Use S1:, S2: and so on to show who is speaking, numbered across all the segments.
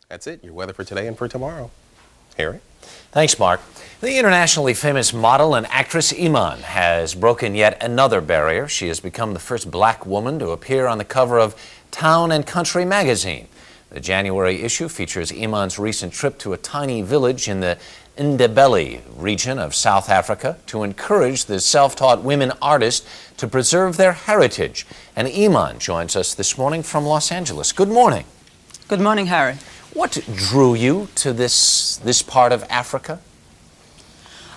S1: That's it, your weather for today and for tomorrow. Harry?
S2: Thanks, Mark. The internationally famous model and actress Iman has broken yet another barrier. She has become the first black woman to appear on the cover of Town and Country magazine. The January issue features Iman's recent trip to a tiny village in the Ndebele region of South Africa to encourage the self-taught women artists to preserve their heritage. And Iman joins us this morning from Los Angeles. Good morning.
S3: Good morning, Harry.
S2: What drew you to this part of Africa?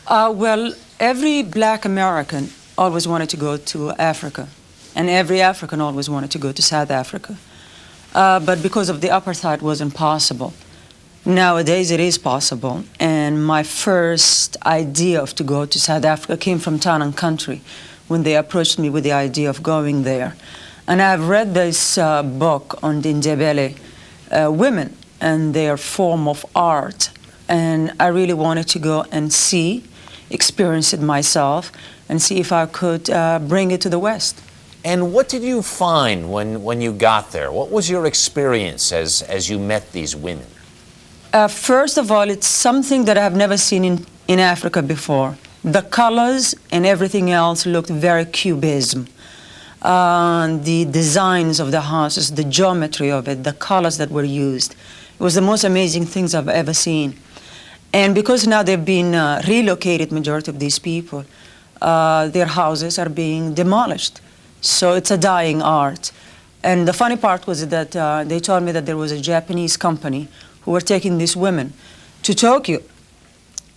S3: Well, every black American always wanted to go to Africa, and every African always wanted to go to South Africa. But because of the apartheid, it wasn't possible. Nowadays, it is possible, and my first idea of to go to South Africa came from Town and Country when they approached me with the idea of going there. And I've read this book on the Ndebele women and their form of art, and I really wanted to go and see, experience it myself, and see if I could bring it to the West.
S2: And what did you find when you got there? What was your experience as you met these women?
S3: First of all, it's something that I've never seen in Africa before. The colors and everything else looked very cubism. The designs of the houses, the geometry of it, the colors that were used. It was the most amazing things I've ever seen. And because now they've been relocated, majority of these people, their houses are being demolished. So it's a dying art. And the funny part was that they told me that there was a Japanese company who were taking these women to Tokyo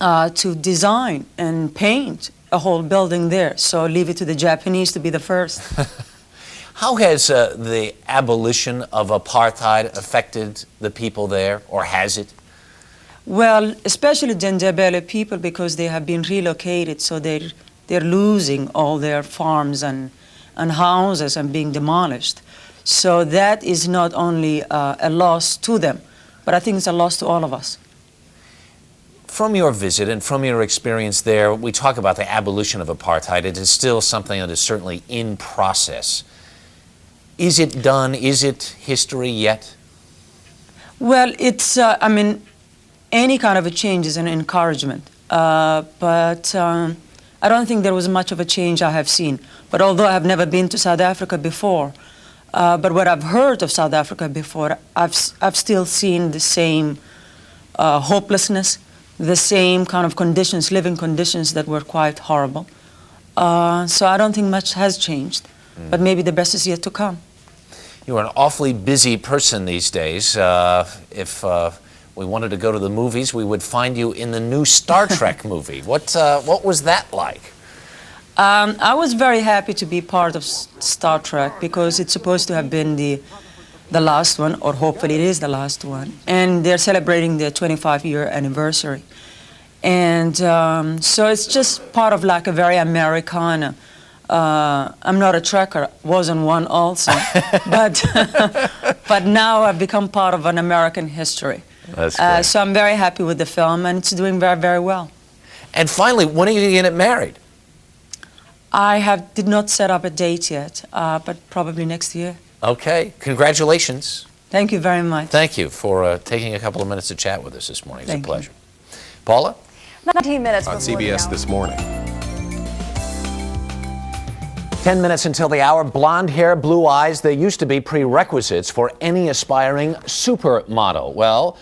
S3: to design and paint a whole building there. So leave it to the Japanese to be the first.
S2: How has the abolition of apartheid affected the people there, or has it?
S3: Well, especially the Ndebele people, because they have been relocated, so they're losing all their farms and houses and being demolished. So that is not only a loss to them, but I think it's a loss to all of us.
S2: From your visit and from your experience there, we talk about the abolition of apartheid. It is still something that is certainly in process. Is it done? Is it history yet?
S3: Well, it's, I mean, any kind of a change is an encouragement. But I don't think there was much of a change I have seen. But although I have never been to South Africa before, but what I've heard of South Africa before, I've still seen the same hopelessness, the same kind of conditions, living conditions that were quite horrible. So I don't think much has changed, but maybe the best is yet to come.
S2: You're an awfully busy person these days. If we wanted to go to the movies, we would find you in the new Star Trek movie. What was that like?
S3: I was very happy to be part of Star Trek because it's supposed to have been the last one, or hopefully it is the last one. And they're celebrating their 25-year anniversary. And so it's just part of like a very Americana. I'm not a Trekker, wasn't one also, but now I've become part of an American history.
S2: That's great.
S3: So I'm very happy with the film, and it's doing very, very well.
S2: And finally, when are you going to get married?
S3: I did not set up a date yet, but probably next year.
S2: Okay, congratulations.
S3: Thank you very much.
S2: Thank you for taking a couple of minutes to chat with us this morning. It's a pleasure.
S3: You.
S2: Paula?
S4: 19 minutes
S1: On
S4: before
S1: CBS This Morning.
S2: 10 minutes until the hour. Blonde hair, blue eyes, they used to be prerequisites for any aspiring supermodel. Well,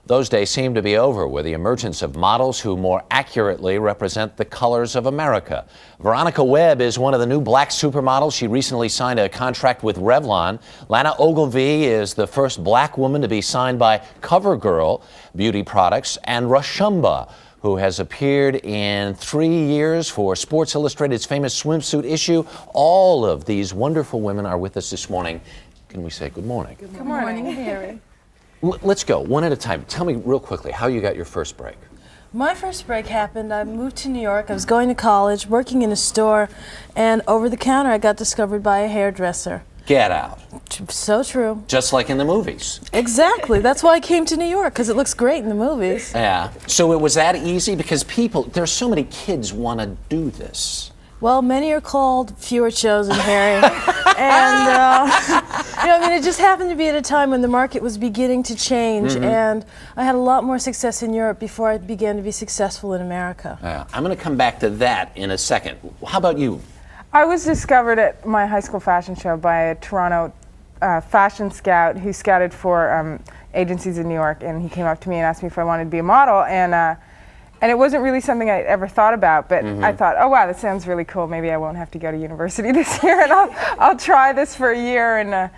S2: those days seem to be over with the emergence of models who more accurately represent the colors of America. Veronica Webb is one of the new black supermodels. She recently signed a contract with Revlon. Lana Ogilvy is the first black woman to be signed by CoverGirl Beauty Products. And Roshumba, who has appeared in 3 years for Sports Illustrated's famous swimsuit issue. All of these wonderful women are with us this morning. Can we say good morning?
S4: Good morning, Harry.
S2: Let's go one at a time. Tell me real quickly how you got your first break.
S4: My first break happened, I moved to New York, I was going to college, working in a store, and over the counter I got discovered by a hairdresser.
S2: Get out.
S4: So true.
S2: Just like in the movies.
S4: Exactly. That's why I came to New York, because it looks great in the movies.
S2: Yeah. So it was that easy? Because there's so many kids want to do this.
S4: Well, many are called, fewer chosen, Harry. And, it just happened to be at a time when the market was beginning to change, and I had a lot more success in Europe before I began to be successful in America.
S2: I'm going to come back to that in a second. How about you?
S5: I was discovered at my high school fashion show by a Toronto fashion scout who scouted for agencies in New York, and he came up to me and asked me if I wanted to be a model, and it wasn't really something I'd ever thought about, but I thought, oh wow, that sounds really cool. Maybe I won't have to go to university this year, and I'll try this for a year, and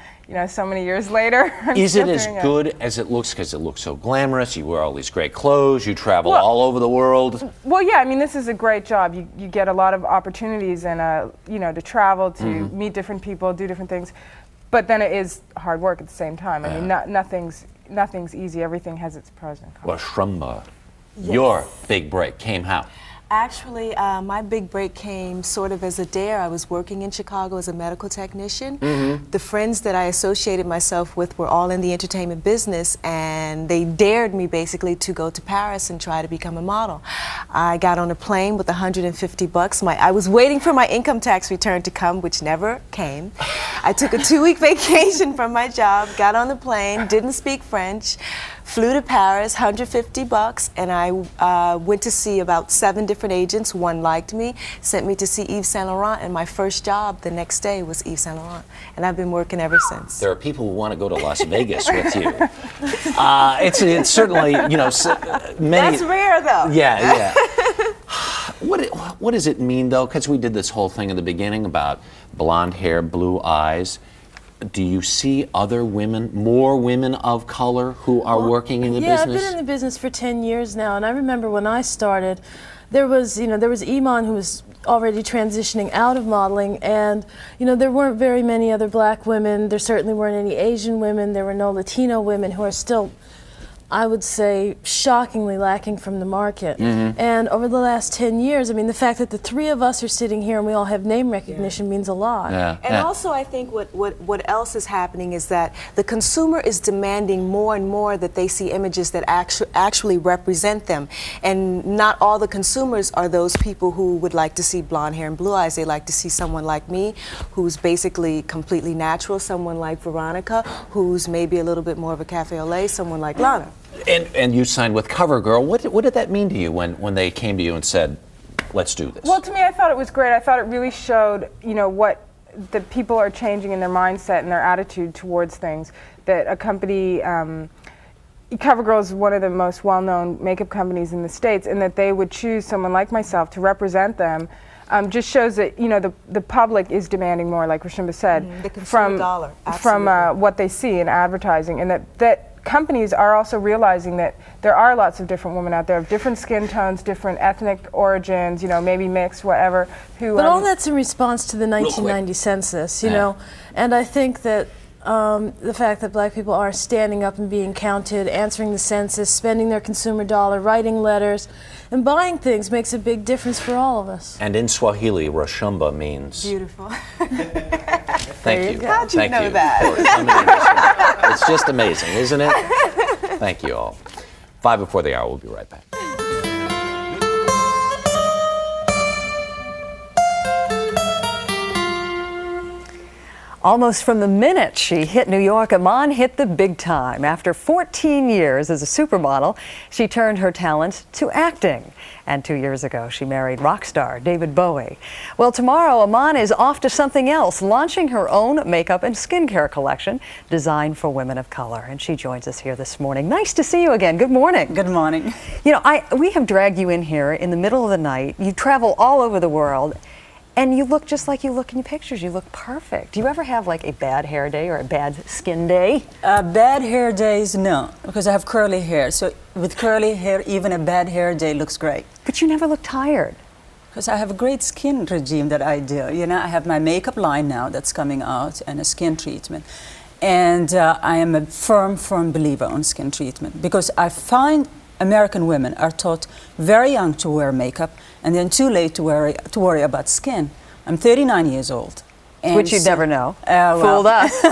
S5: so many years later.
S2: Is it as good as it looks? Because it looks so glamorous. You wear all these great clothes. You travel all over the world.
S5: Well, yeah. I mean, this is a great job. You get a lot of opportunities, and to travel, to meet different people, do different things. But then it is hard work at the same time. I mean, nothing's easy. Everything has its pros and cons.
S2: Roshumba, your big break came how?
S6: Actually, my big break came sort of as a dare. I was working in Chicago as a medical technician. The friends that I associated myself with were all in the entertainment business, and they dared me basically to go to Paris and try to become a model. I got on a plane with $150. I was waiting for my income tax return to come, which never came. I took a 2-week vacation from my job, got on the plane, didn't speak French, flew to Paris, $150, and I went to see about 7 different agents. One liked me, sent me to see Yves Saint Laurent, and my first job the next day was Yves Saint Laurent, and I've been working ever since.
S2: There are people who want to go to Las Vegas with you. It's certainly, many.
S6: That's rare, though.
S2: Yeah. What does it mean, though? Because we did this whole thing in the beginning about blonde hair, blue eyes. Do you see other women, more women of color who are working in the business?
S4: Yeah, I've been in the business for 10 years now, and I remember when I started, there was Iman, who was already transitioning out of modeling, and there weren't very many other black women. There certainly weren't any Asian women. There were no Latino women, who are still, I would say, shockingly lacking from the market. And over the last 10 years, the fact that the 3 of us are sitting here and we all have name recognition means a lot.
S6: And also, I think what else is happening is that the consumer is demanding more and more that they see images that actually represent them. And not all the consumers are those people who would like to see blonde hair and blue eyes. They like to see someone like me, who's basically completely natural, someone like Veronica, who's maybe a little bit more of a cafe au lait, someone like Lana.
S2: And you signed with CoverGirl. What did that mean to you when they came to you and said, let's do this?
S5: Well, to me, I thought it was great. I thought it really showed, what the people are changing in their mindset and their attitude towards things. That a company, CoverGirl is one of the most well-known makeup companies in the States, and that they would choose someone like myself to represent them. Just shows that the public is demanding more, like Roshumba said,
S6: the consumer dollar,
S5: from what they see in advertising, and that companies are also realizing that there are lots of different women out there of different skin tones, different ethnic origins, maybe mixed, whatever.
S4: But all that's in response to the 1990 census, and I think that the fact that black people are standing up and being counted, answering the census, spending their consumer dollar, writing letters, and buying things makes a big difference for all of us.
S2: And in Swahili, Roshumba means...
S6: Beautiful.
S2: Thank you.
S6: How'd you know that?
S2: For coming in this morning. It's just amazing, isn't it? Thank you all. 5 before the hour, we'll be right back.
S7: Almost from the minute she hit New York, Iman hit the big time. After 14 years as a supermodel, she turned her talents to acting. And 2 years ago, she married rock star David Bowie. Well, tomorrow, Iman is off to something else, launching her own makeup and skincare collection designed for women of color. And she joins us here this morning. Nice to see you again. Good morning.
S8: Good morning.
S7: We have dragged you in here in the middle of the night. You travel all over the world. And you look just like you look in your pictures. You look perfect. Do you ever have like a bad hair day or a bad skin day?
S8: Bad hair days, no, because I have curly hair. So with curly hair, even a bad hair day looks great.
S7: But you never look tired.
S8: Because I have a great skin regime that I do. I have my makeup line now that's coming out and a skin treatment. And I am a firm believer on skin treatment because I find American women are taught very young to wear makeup and then too late to worry about skin. I'm 39 years old.
S7: Which you'd never know.
S8: Fooled
S7: us.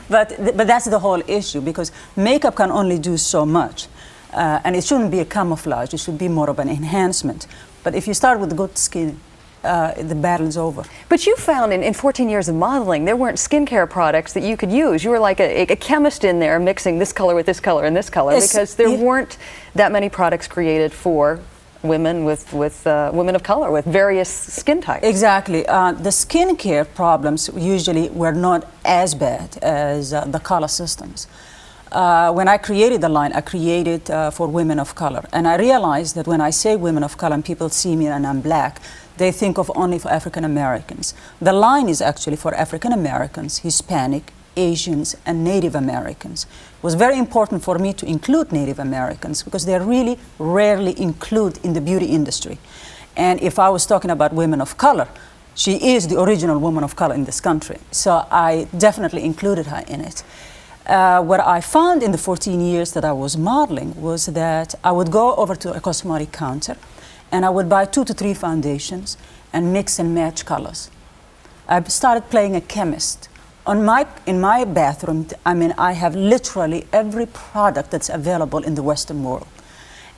S8: But that's the whole issue because makeup can only do so much. And it shouldn't be a camouflage. It should be more of an enhancement. But if you start with good skin, the battle's over.
S7: But you found in 14 years of modeling, there weren't skincare products that you could use. You were like a chemist in there mixing this color with this color and this color, because there weren't that many products created for women with women of color with various skin types.
S8: Exactly. The skincare problems usually were not as bad as the color systems. When I created the line, I created for women of color. And I realized that when I say women of color and people see me and I'm black, they think of only for African Americans. The line is actually for African Americans, Hispanic, Asians, and Native Americans. It was very important for me to include Native Americans because they're really rarely included in the beauty industry. And if I was talking about women of color, she is the original woman of color in this country. So I definitely included her in it. What I found in the 14 years that I was modeling was that I would go over to a cosmetic counter and I would buy 2 to 3 foundations and mix and match colors. I started playing a chemist. In my bathroom, I have literally every product that's available in the Western world.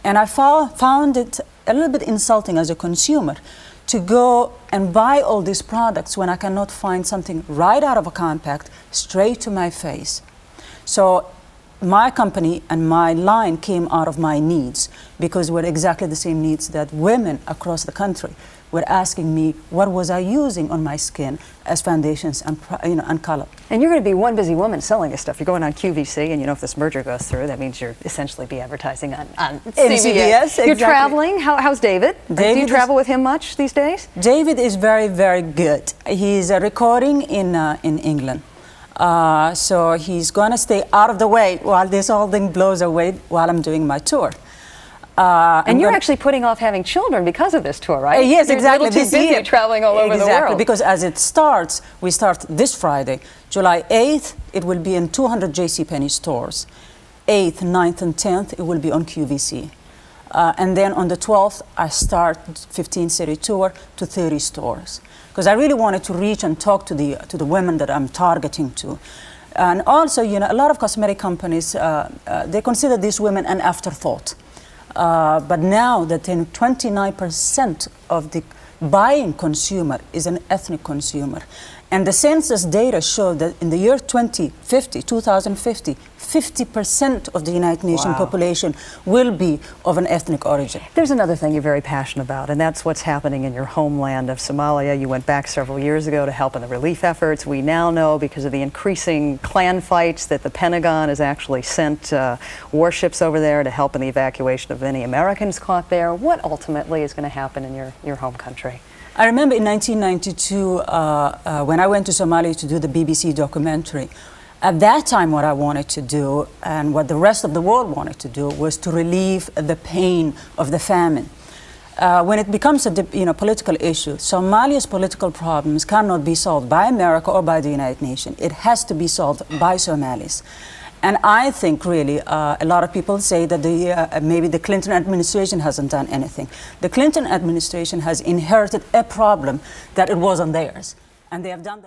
S8: And I found it a little bit insulting as a consumer to go and buy all these products when I cannot find something right out of a compact, straight to my face. So my company and my line came out of my needs because we're exactly the same needs that women across the country were asking me what was I using on my skin as foundations and color.
S7: And you're going to be one busy woman selling this stuff. You're going on QVC, and if this merger goes through, that means you're essentially be advertising on CBS.
S8: Exactly.
S7: You're traveling. How's David? Do you travel with him much these days?
S8: David is very, very good. He's recording in England. So he's going to stay out of the way while this whole thing blows away while I'm doing my tour.
S7: And you're actually putting off having children because of this tour, right?
S8: Yes, exactly.
S7: You're a little too busy traveling all over the world.
S8: Exactly, because as it starts, we start this Friday, July 8th, it will be in 200 JCPenney stores. 8th, 9th, and 10th, it will be on QVC. And then on the 12th, I start 15-city tour to 30 stores. Because I really wanted to reach and talk to the women that I'm targeting to. And also, a lot of cosmetic companies, they consider these women an afterthought. But now that 29% of the buying consumer is an ethnic consumer. And the census data show that in the year 2050, 50% of the United Nations population will be of an ethnic origin.
S7: There's another thing you're very passionate about, and that's what's happening in your homeland of Somalia. You went back several years ago to help in the relief efforts. We now know, because of the increasing clan fights, that the Pentagon has actually sent warships over there to help in the evacuation of any Americans caught there. What ultimately is going to happen in your home country?
S8: I remember in 1992 when I went to Somalia to do the BBC documentary. At that time, what I wanted to do and what the rest of the world wanted to do was to relieve the pain of the famine. When it becomes a political issue, Somalia's political problems cannot be solved by America or by the United Nations. It has to be solved by Somalis. And I think really a lot of people say that maybe the Clinton administration hasn't done anything. The Clinton administration has inherited a problem that it wasn't theirs. And they have done the